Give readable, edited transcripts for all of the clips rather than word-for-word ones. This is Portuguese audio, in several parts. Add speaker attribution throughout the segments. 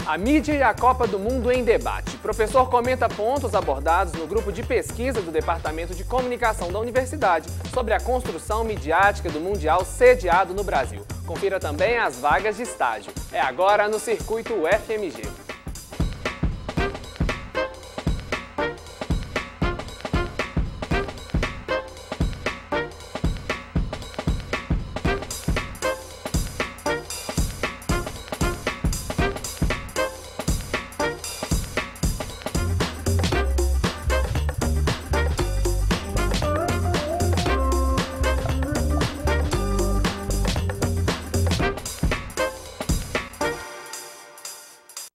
Speaker 1: A mídia e a Copa do Mundo em debate. O professor comenta pontos abordados no grupo de pesquisa do Departamento de Comunicação da Universidade sobre a construção midiática do Mundial sediado no Brasil. Confira também as vagas de estágio. É agora no Circuito UFMG.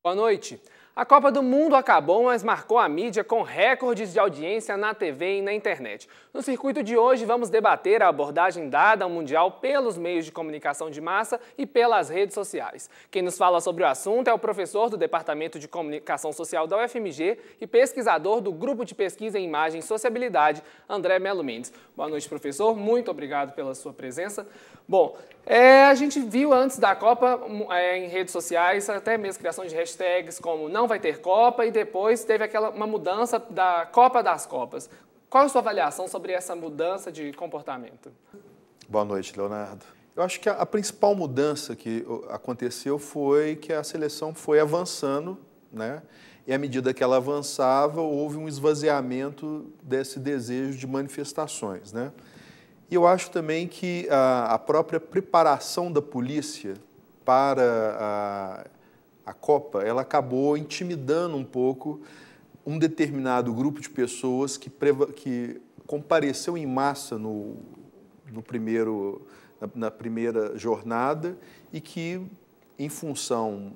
Speaker 1: Boa noite. A Copa do Mundo acabou, mas marcou a mídia com recordes de audiência na TV e na internet. No circuito de hoje, vamos debater a abordagem dada ao Mundial pelos meios de comunicação de massa e pelas redes sociais. Quem nos fala sobre o assunto é o professor do Departamento de Comunicação Social da UFMG e pesquisador do Grupo de Pesquisa em Imagem e Sociabilidade, André Melo Mendes. Boa noite, professor. Muito obrigado pela sua presença. Bom, a gente viu antes da Copa em redes sociais até mesmo criação de hashtags como não vai ter Copa e depois teve uma mudança da Copa das Copas. Qual a sua avaliação sobre essa mudança de comportamento?
Speaker 2: Boa noite, Leonardo. Eu acho que a principal mudança que aconteceu foi que a seleção foi avançando, né? E à medida que ela avançava, houve um esvaziamento desse desejo de manifestações, né? E eu acho também que a própria preparação da polícia para a Copa, ela acabou intimidando um pouco um determinado grupo de pessoas que compareceu em massa na primeira jornada e que, em função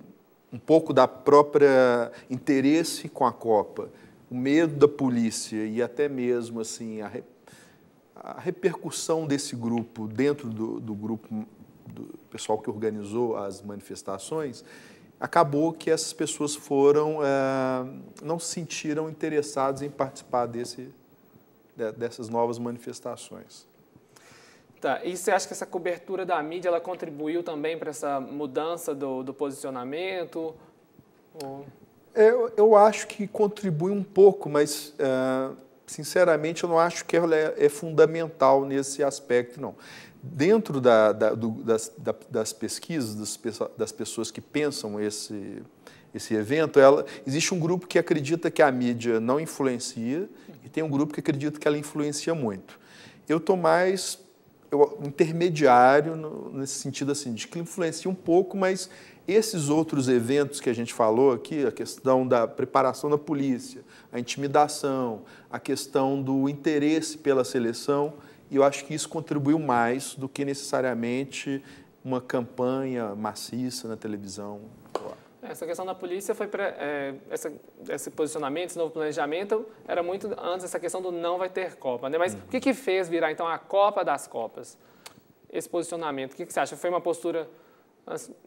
Speaker 2: um pouco da própria interesse com a Copa, o medo da polícia e até mesmo assim a repercussão desse grupo dentro do grupo do pessoal que organizou as manifestações, acabou que essas pessoas não se sentiram interessadas em participar dessas novas manifestações.
Speaker 1: Tá. E você acha que essa cobertura da mídia ela contribuiu também para essa mudança do posicionamento?
Speaker 2: Eu acho que contribui um pouco, mas sinceramente eu não acho que ela é fundamental nesse aspecto, não. Dentro das pesquisas, das pessoas que pensam esse evento, existe um grupo que acredita que a mídia não influencia e tem um grupo que acredita que ela influencia muito. Eu estou mais intermediário nesse sentido assim, de que influencia um pouco, mas esses outros eventos que a gente falou aqui, a questão da preparação da polícia, a intimidação, a questão do interesse pela seleção, e eu acho que isso contribuiu mais do que necessariamente uma campanha maciça na televisão.
Speaker 1: Essa questão da polícia foi esse posicionamento, esse novo planejamento, era muito antes dessa questão do não vai ter Copa, né? Mas o que fez virar, então, a Copa das Copas? Esse posicionamento, o que você acha? Foi uma postura,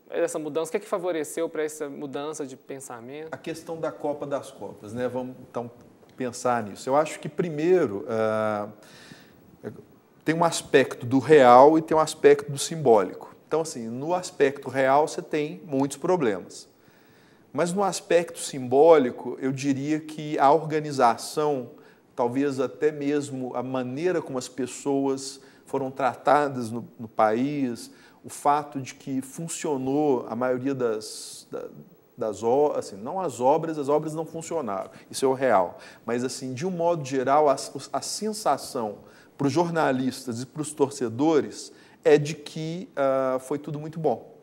Speaker 1: essa mudança, o que favoreceu para essa mudança de pensamento?
Speaker 2: A questão da Copa das Copas, né? Vamos, então, pensar nisso. Eu acho que, primeiro, tem um aspecto do real e tem um aspecto do simbólico. Então, assim, no aspecto real você tem muitos problemas. Mas no aspecto simbólico, eu diria que a organização, talvez até mesmo a maneira como as pessoas foram tratadas no país, o fato de que funcionou a maioria das obras, assim, não as obras não funcionaram, isso é o real. Mas, assim, de um modo geral, a sensação para os jornalistas e para os torcedores é de que foi tudo muito bom.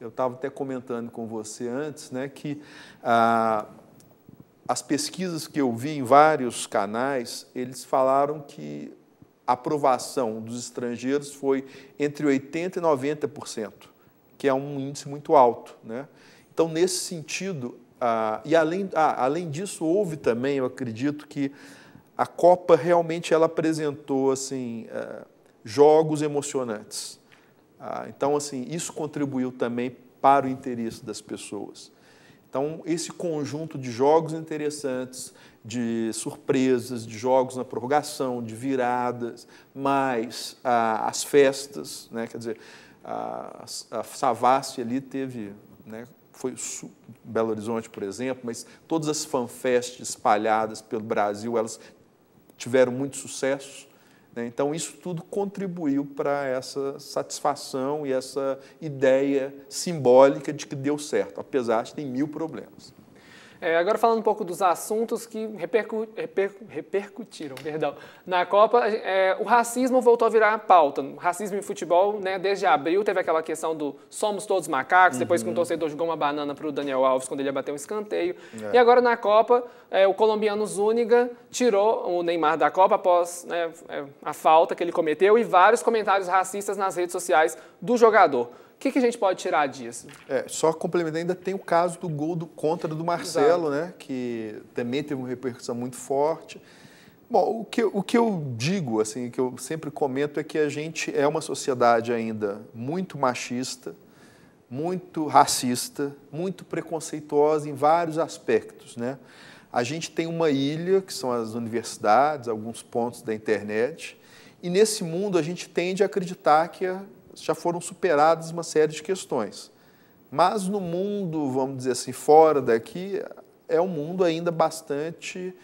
Speaker 2: Eu estava até comentando com você antes, né, que as pesquisas que eu vi em vários canais, eles falaram que a aprovação dos estrangeiros foi entre 80% e 90%, que é um índice muito alto, né? Então, nesse sentido, e além disso, houve também, eu acredito que a Copa realmente ela apresentou assim, jogos emocionantes. Então, assim, isso contribuiu também para o interesse das pessoas. Então, esse conjunto de jogos interessantes, de surpresas, de jogos na prorrogação, de viradas, mais as festas, né? Quer dizer, a Savassi ali teve, né, foi Belo Horizonte, por exemplo, mas todas as fanfests espalhadas pelo Brasil, elas tiveram muito sucesso, né? Então, isso tudo contribuiu para essa satisfação e essa ideia simbólica de que deu certo, apesar de ter 1000 problemas.
Speaker 1: Agora falando um pouco dos assuntos que repercutiram, na Copa, o racismo voltou a virar pauta. Racismo em futebol, né, desde abril teve aquela questão do somos todos macacos, depois que um torcedor jogou uma banana para o Daniel Alves quando ele ia bater um escanteio. E agora na Copa, o colombiano Zúñiga tirou o Neymar da Copa após, né, a falta que ele cometeu e vários comentários racistas nas redes sociais do jogador. O que a gente pode tirar disso?
Speaker 2: Só complementando, ainda tem o caso do gol contra do Marcelo, né, que também teve uma repercussão muito forte. Bom, o que eu digo, assim, que eu sempre comento é que a gente é uma sociedade ainda muito machista, muito racista, muito preconceituosa em vários aspectos, né? A gente tem uma ilha, que são as universidades, alguns pontos da internet, e nesse mundo a gente tende a acreditar que já foram superadas uma série de questões. Mas no mundo, vamos dizer assim, fora daqui, é um mundo ainda bastante,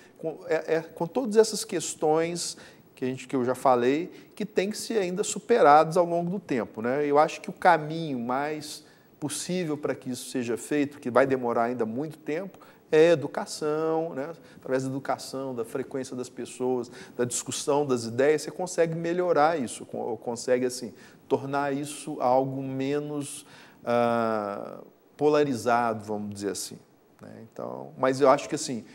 Speaker 2: com todas essas questões que eu já falei, que tem que ser ainda superadas ao longo do tempo, né? Eu acho que o caminho mais possível para que isso seja feito, que vai demorar ainda muito tempo, é educação, né? Através da educação, da frequência das pessoas, da discussão das ideias, você consegue melhorar isso, consegue assim, tornar isso algo menos polarizado, vamos dizer assim, né? Então, mas eu acho que assim,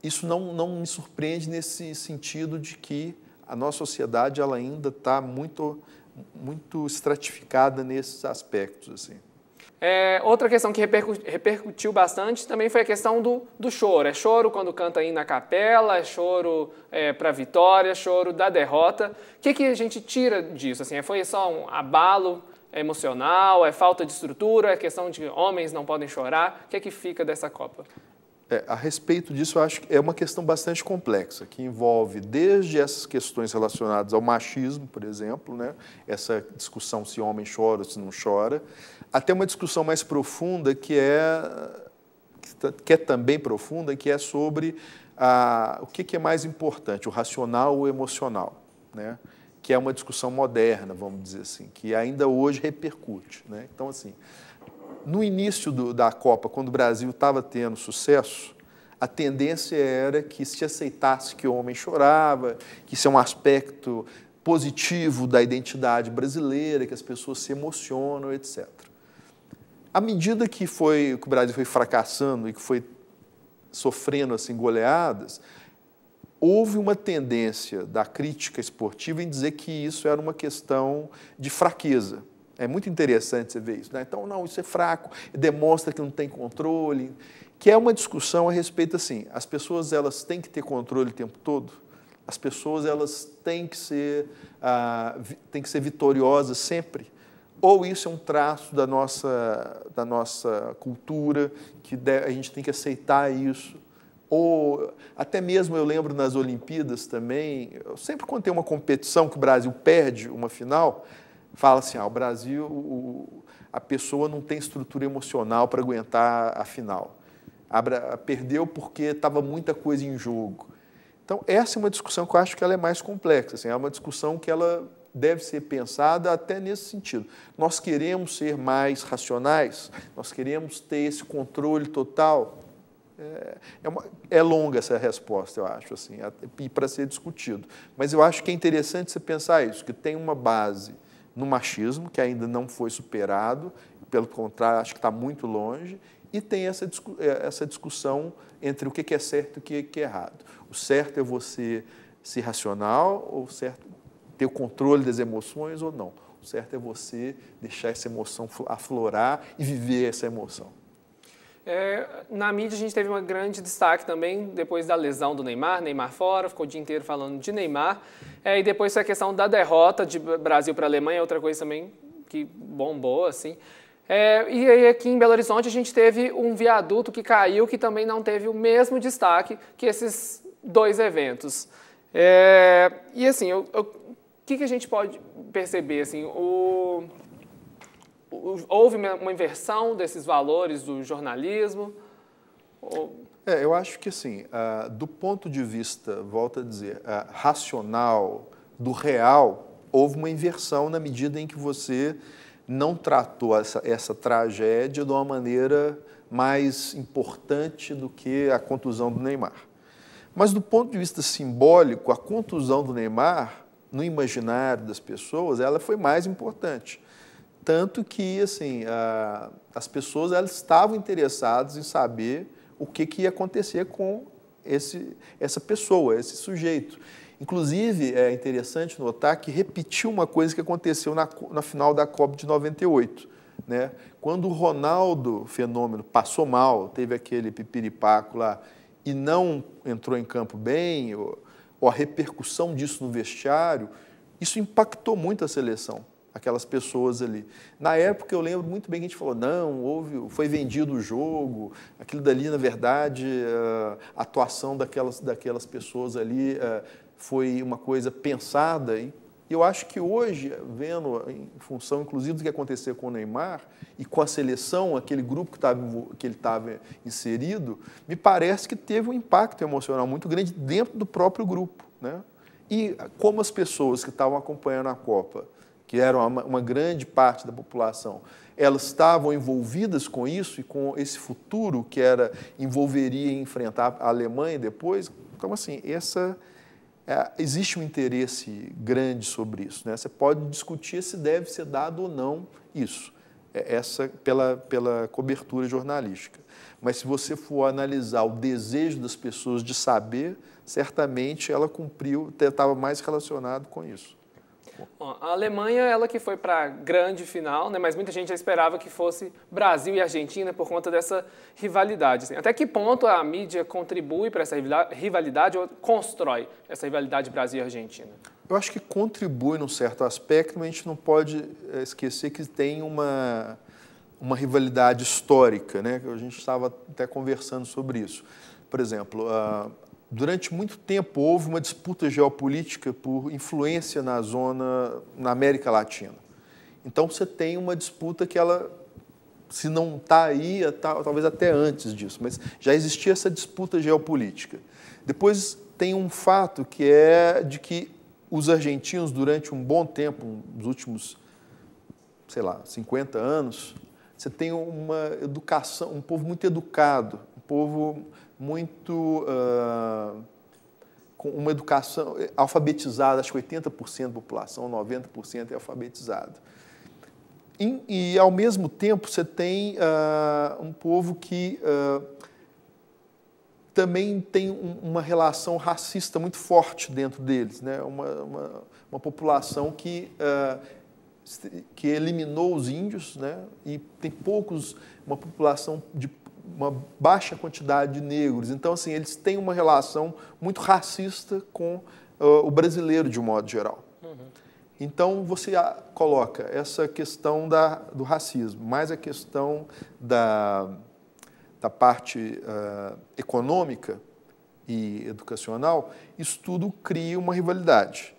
Speaker 2: isso não me surpreende nesse sentido de que a nossa sociedade ela ainda está muito estratificada nesses aspectos, assim.
Speaker 1: Outra questão que repercutiu bastante também foi a questão do choro. É choro quando canta hino na capela, é choro para a vitória, é choro da derrota. O que a gente tira disso? Assim, foi só um abalo emocional, é falta de estrutura, é questão de homens não podem chorar? O que fica dessa Copa?
Speaker 2: A respeito disso, eu acho que é uma questão bastante complexa, que envolve desde essas questões relacionadas ao machismo, por exemplo, né? Essa discussão se homem chora ou se não chora, até uma discussão mais profunda que é também profunda, que é sobre o que é mais importante, o racional ou o emocional, né? Que é uma discussão moderna, vamos dizer assim, que ainda hoje repercute, né? Então, assim, no início da Copa, quando o Brasil estava tendo sucesso, a tendência era que se aceitasse que o homem chorava, que isso é um aspecto positivo da identidade brasileira, que as pessoas se emocionam, etc. À medida que o Brasil foi fracassando e que foi sofrendo assim, goleadas, houve uma tendência da crítica esportiva em dizer que isso era uma questão de fraqueza. É muito interessante você ver isso, né? Então, não, isso é fraco, demonstra que não tem controle, que é uma discussão a respeito assim, as pessoas elas têm que ter controle o tempo todo, as pessoas elas têm que ser vitoriosas sempre, ou isso é um traço da nossa cultura, que a gente tem que aceitar isso, ou até mesmo eu lembro nas Olimpíadas também, sempre quando tem uma competição que o Brasil perde uma final, fala assim, o Brasil, a pessoa não tem estrutura emocional para aguentar a final. Perdeu porque estava muita coisa em jogo. Então, essa é uma discussão que eu acho que ela é mais complexa. Assim, é uma discussão que ela deve ser pensada até nesse sentido. Nós queremos ser mais racionais? Nós queremos ter esse controle total? É longa essa resposta, eu acho, assim, para ser discutido. Mas eu acho que é interessante você pensar isso, que tem uma base no machismo, que ainda não foi superado, pelo contrário, acho que está muito longe, e tem essa discussão entre o que é certo e o que é errado. O certo é você ser racional, ou o certo ter o controle das emoções ou não. O certo é você deixar essa emoção aflorar e viver essa emoção.
Speaker 1: Na mídia a gente teve um grande destaque também depois da lesão do Neymar fora, ficou o dia inteiro falando de Neymar, e depois a questão da derrota de Brasil para a Alemanha, outra coisa também que bombou, assim. E aí aqui em Belo Horizonte a gente teve um viaduto que caiu, que também não teve o mesmo destaque que esses dois eventos. E assim, o que a gente pode perceber, assim, houve uma inversão desses valores do jornalismo?
Speaker 2: Eu acho que assim, do ponto de vista, volto a dizer, racional, do real, houve uma inversão na medida em que você não tratou essa tragédia de uma maneira mais importante do que a contusão do Neymar. Mas do ponto de vista simbólico, a contusão do Neymar, no imaginário das pessoas, ela foi mais importante. Tanto que assim, as pessoas elas estavam interessadas em saber o que ia acontecer com essa pessoa, esse sujeito. Inclusive, é interessante notar que repetiu uma coisa que aconteceu na final da Copa de 98. Né? Quando o Ronaldo, fenômeno, passou mal, teve aquele pipiripaco lá e não entrou em campo bem, ou a repercussão disso no vestiário, isso impactou muito a seleção. Aquelas pessoas ali. Na época, eu lembro muito bem que a gente falou, não, foi vendido o jogo, aquilo dali, na verdade, a atuação daquelas pessoas ali foi uma coisa pensada. E eu acho que hoje, vendo, em função, inclusive, do que aconteceu com o Neymar e com a seleção, aquele grupo que ele estava inserido, me parece que teve um impacto emocional muito grande dentro do próprio grupo. Né? E como as pessoas que estavam acompanhando a Copa, que eram uma grande parte da população, elas estavam envolvidas com isso e com esse futuro que envolveria enfrentar a Alemanha depois. Então, assim, existe um interesse grande sobre isso. Né? Você pode discutir se deve ser dado ou não isso, pela cobertura jornalística. Mas se você for analisar o desejo das pessoas de saber, certamente ela cumpriu, estava mais relacionado com isso.
Speaker 1: A Alemanha, ela que foi para a grande final, né? Mas muita gente já esperava que fosse Brasil e Argentina por conta dessa rivalidade. Assim. Até que ponto a mídia contribui para essa rivalidade ou constrói essa rivalidade Brasil e Argentina?
Speaker 2: Eu acho que contribui num certo aspecto, mas a gente não pode esquecer que tem uma rivalidade histórica, né? A gente estava até conversando sobre isso. Por exemplo, durante muito tempo houve uma disputa geopolítica por influência na América Latina. Então você tem uma disputa que ela, se não está aí, talvez até antes disso, mas já existia essa disputa geopolítica. Depois tem um fato que é de que os argentinos, durante um bom tempo, nos últimos, 50 anos, você tem uma educação, um povo muito educado, um povo muito com uma educação alfabetizada, acho que 80% da população, 90% é alfabetizada. E, ao mesmo tempo, você tem um povo que também tem uma relação racista muito forte dentro deles, né? Uma população que eliminou os índios, né? E tem uma população de uma baixa quantidade de negros. Então, assim, eles têm uma relação muito racista com o brasileiro, de um modo geral. Uhum. Então, você coloca essa questão do racismo, mais a questão da parte econômica e educacional, isso tudo cria uma rivalidade.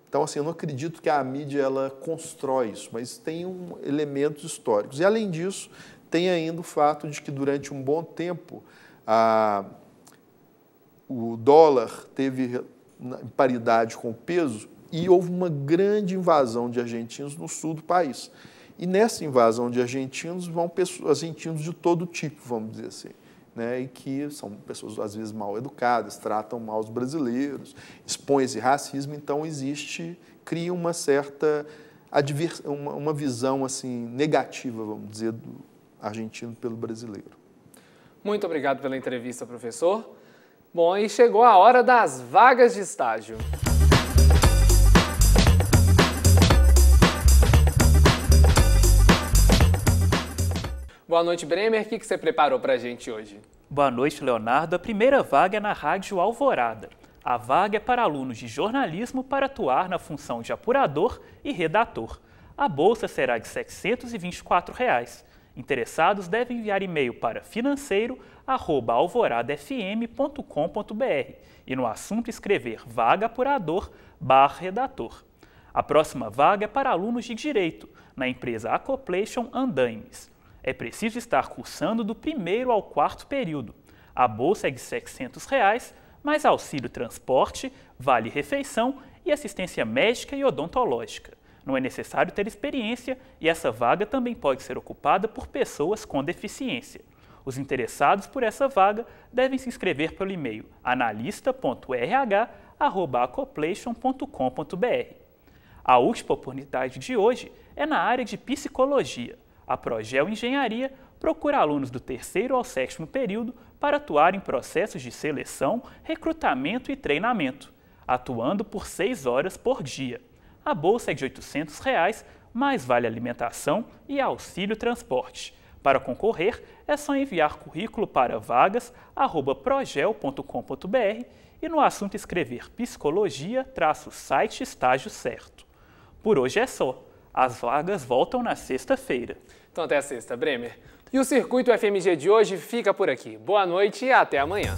Speaker 2: Então, assim, eu não acredito que a mídia ela constrói isso, mas tem elementos históricos. E, além disso, tem ainda o fato de que, durante um bom tempo, o dólar teve em paridade com o peso e houve uma grande invasão de argentinos no sul do país. E nessa invasão de argentinos vão argentinos de todo tipo, vamos dizer assim, né? E que são pessoas, às vezes, mal educadas, tratam mal os brasileiros, expõem esse racismo. Então, cria uma certa uma visão assim, negativa, vamos dizer, do argentino pelo brasileiro.
Speaker 1: Muito obrigado pela entrevista, professor. Bom, e chegou a hora das vagas de estágio. Boa noite, Bremer. O que você preparou para a gente hoje?
Speaker 3: Boa noite, Leonardo. A primeira vaga é na Rádio Alvorada. A vaga é para alunos de jornalismo para atuar na função de apurador e redator. A bolsa será de R$ 724. Interessados devem enviar e-mail para financeiro@alvoradafm.com.br e no assunto escrever vaga apurador/redator. A próxima vaga é para alunos de Direito, na empresa Acoplation Andaimes. É preciso estar cursando do 1º ao 4º período. A bolsa é de R$ 600, mais auxílio transporte, vale refeição e assistência médica e odontológica. Não é necessário ter experiência e essa vaga também pode ser ocupada por pessoas com deficiência. Os interessados por essa vaga devem se inscrever pelo e-mail analista.rh@acoplation.com.br. A última oportunidade de hoje é na área de psicologia. A Progel Engenharia procura alunos do 3º ao 7º período para atuar em processos de seleção, recrutamento e treinamento, atuando por 6 horas por dia. A bolsa é de R$ 800, mais vale alimentação e auxílio transporte. Para concorrer, é só enviar currículo para vagas@progel.com.br e no assunto escrever psicologia-site estágio certo. Por hoje é só. As vagas voltam na sexta-feira.
Speaker 1: Então até a sexta, Bremer. E o Circuito FMG de hoje fica por aqui. Boa noite e até amanhã.